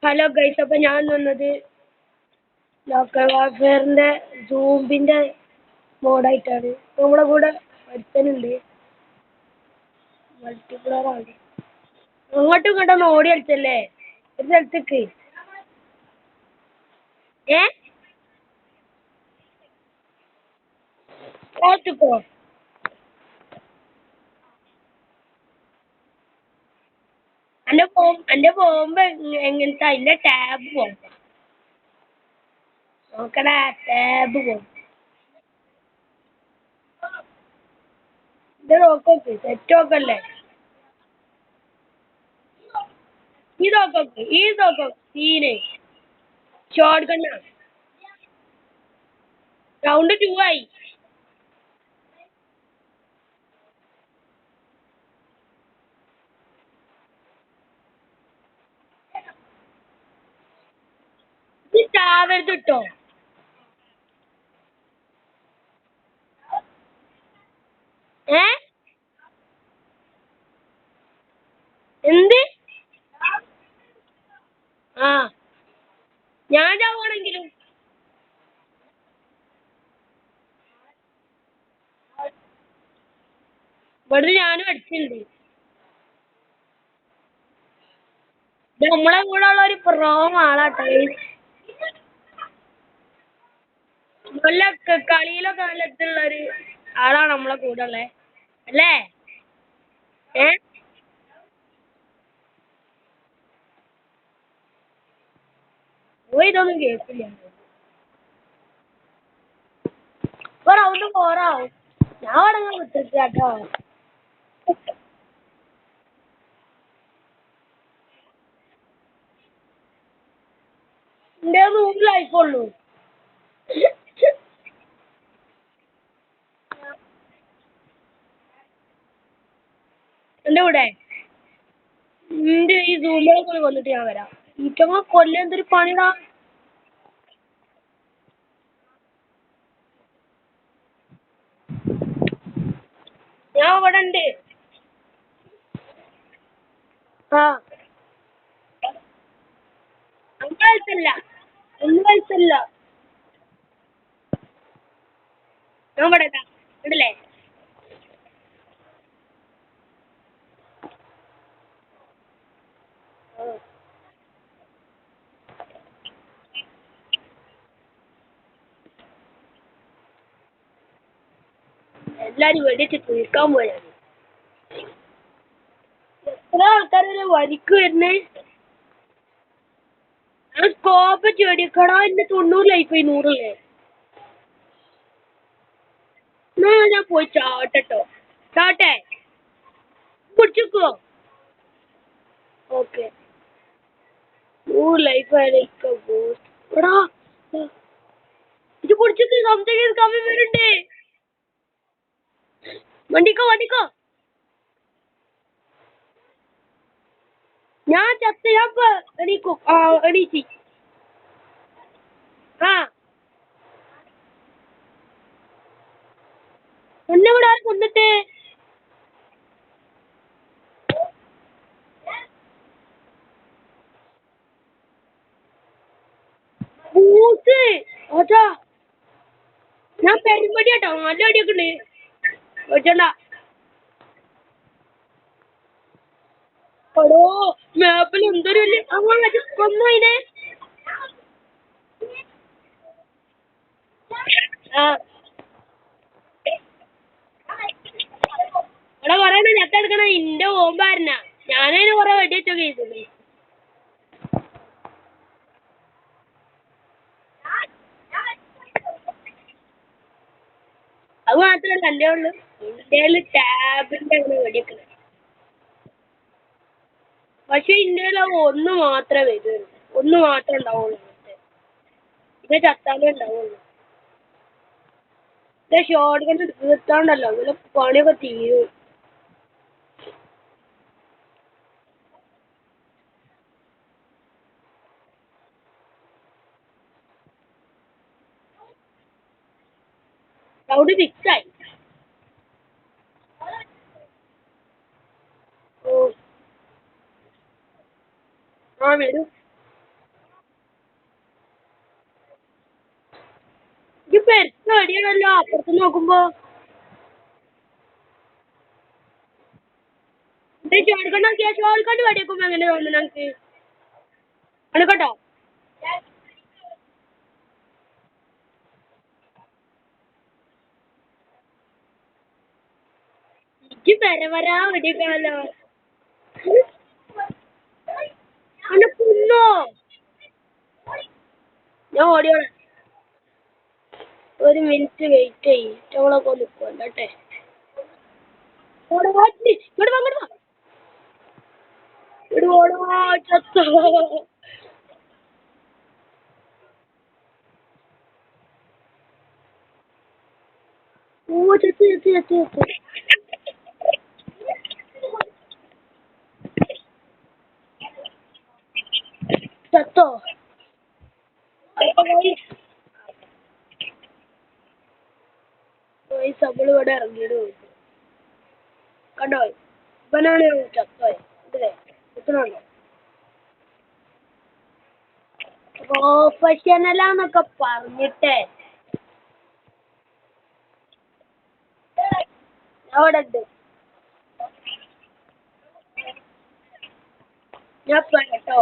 Hello guys, അപ്പോൾ ഞാൻ വന്നത് ലോക്കൽ വാർഫെയറിൻ്റെ സൂംബിൻ്റെ മോഡായിട്ടാണ്. നമ്മുടെ കൂടെ ഒരുത്തനുണ്ട്, മൾട്ടിപ്ലെയറാണ്. അങ്ങോട്ടും ഇങ്ങോട്ടൊന്ന് ഓടി കളിച്ചല്ലേ ഒരു സ്ഥലത്തേക്ക്. ഓർത്തിക്കോ. എൻ്റെ പോകുമ്പോ എങ്ങനത്തെ അതിൻ്റെ ടാബ് പോകും. നോക്കടാ, ടാബ് പോകും. ഇത് നോക്കോക്ക്, സെറ്റ് നോക്കല്ലേ. ഈ നോക്കോക്ക് സീന് ഷോർട്ട് ഗണ്ണാ. റൗണ്ട് 2 ആയി. ഇത് ചാവരുത് കേട്ടോ. എന്ത്? ആ, ഞാൻ ചാവുകയാണെങ്കിലും ഇവിടുന്ന് ഞാനും അടിച്ചിട്ടുണ്ട്. ഇത് നമ്മളെ കൂടെ ഉള്ള ഒരു പ്രോ ആളാട്ടോ. നല്ല കളിയിലൊക്കെ നല്ല ഇതുള്ള ഒരു ആളാണ് നമ്മളെ കൂടെ ഉള്ളത് അല്ലേ? ഇതൊന്നും കേൾക്കില്ല. ഇപ്പൊ റൗണ്ട് 4 ആവും. ഞാൻ അവിടെ വിട്ടിട്ടാട്ടോ. എന്റെ 3 ലൈഫുള്ളൂ. എന്റെ കൂടെ നിന്റെ ഈ സൂമിലൊക്കെ കൊന്നിട്ട് ഞാൻ വരാം. ഈറ്റങ്ങ കൊല്ലം എന്തൊരു പണിടാ. ഞാൻ ഇവിടെ ഉണ്ട്. ആ, 5 വയസ്സല്ല, 1 വയസ്സല്ല. ഞാൻ ഇവിടെ ഇടല്ലേ. എല്ലാരും വെടിച്ച് തീർക്കാൻ പോയാണ്. എത്ര ആൾക്കാരല്ലേ വരിക്ക് വരുന്നേ. ഞാൻ സ്കോപ്പ് ചെടിക്കടാ. എന്റെ 90 ലൈഫായി 100 എന്നാ ഞാൻ പോയി ചാവട്ടോ. ചാവട്ടെ? പിടിച്ചോ. ഓക്കെ, 100 ലൈഫായിരിക്കും. എടാ, ഇത് പിടിച്ചിട്ട് സംതിങ് കമ്മി വരുന്നുണ്ട്. വണ്ടിക്കോ. ഞാൻ ചത്ത്. ഞാൻ ഇപ്പൊ എണീക്കും. എണീച്ചി. ആ, എന്നെ ഇവിടെ ആരും കൊന്നിട്ട്. ബൂസ് അതാ. ഞാൻ പെരുമ്പടിയാട്ടോ. നല്ല അടിയൊക്കെ ഉണ്ട്. വെച്ചണ്ട. എടോ, മാപ്പിൽ എന്തൊരു വലിയ അങ്ങനെ കൊന്നു അതിനെ. ആ, ഇവിടെ കൊറേ ഞെട്ടെടുക്കണ ഇന്റെ ഓമ്പാരനാ. ഞാനതിന് കൊറേ വെടിവെച്ചൊക്കെ ചെയ്തിട്ടുണ്ട്. അത് മാത്രല്ല എൻ്റെ ഉള്ളു ഇന്ത്യയില് ടാബിന്റെ അങ്ങനെ വെടിവെക്കണേ. പക്ഷെ ഇന്ത്യയിൽ ഒന്ന് മാത്രമേ വരുള്ളൂ. ഒന്ന് മാത്രമേ ഉണ്ടാവുള്ളൂ. പിന്നെ ചത്താലേ ഉണ്ടാവുള്ളൂ. ഇത് ഷോർട്ട് ഗൺ എടുത്താണ്ടല്ലോ അങ്ങനെ പണിയൊക്കെ തീരും. റൗണ്ട് 6 ആയി. ഓ, ആ വരൂ. അടിയാണല്ലോ അപ്പുറത്ത് നോക്കുമ്പോ. ചോദിക്കണ്ട ചോദിക്കൊണ്ട് വെടിവെക്കുമ്പോ എങ്ങനെ തോന്നുന്നു എനിക്ക്? എടുക്കട്ടോ? എനിക്ക് വരാ വെടിവെക്കണല്ലോ. അന്നെ കുന്നോ? ഞാൻ ഓടിയോളാം. ഒരു മിനിറ്റ് വെയിറ്റ് ചെയ്യ്. ഇവളൊക്കെ ഒന്ന് കൊല്ലട്ടെ. ഇങ്ങോട്ട് വാ, ഇങ്ങോട്ട് വാ. ഇടുവാ ചത്തോ. ഓ ചത്ത് ചത്ത് ചത്ത് ചത്ത്. ചത്തോ? നമ്മൾ ഇവിടെ ഇറങ്ങിയിട്ട് കണ്ടോ? ഇവനാണ് ചത്തോയെ. ഇതിലെ കുത്തണുണ്ടോ? പ്രൊഫഷണലാന്നൊക്കെ പറഞ്ഞിട്ടേ ഞാൻ ഇവിടെ ഉണ്ട്. ഞാൻ കേട്ടോ.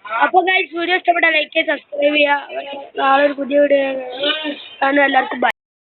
അപ്പൊ ഗൈസ് വീഡിയോ ഇഷ്ടപ്പെട്ടാൽ ലൈക്ക് ചെയ്യുക, സബ്സ്ക്രൈബ് ചെയ്യുക. നാളെ ഒരു പുതിയ വീഡിയോ കാണാൻ എല്ലാവർക്കും ബൈ.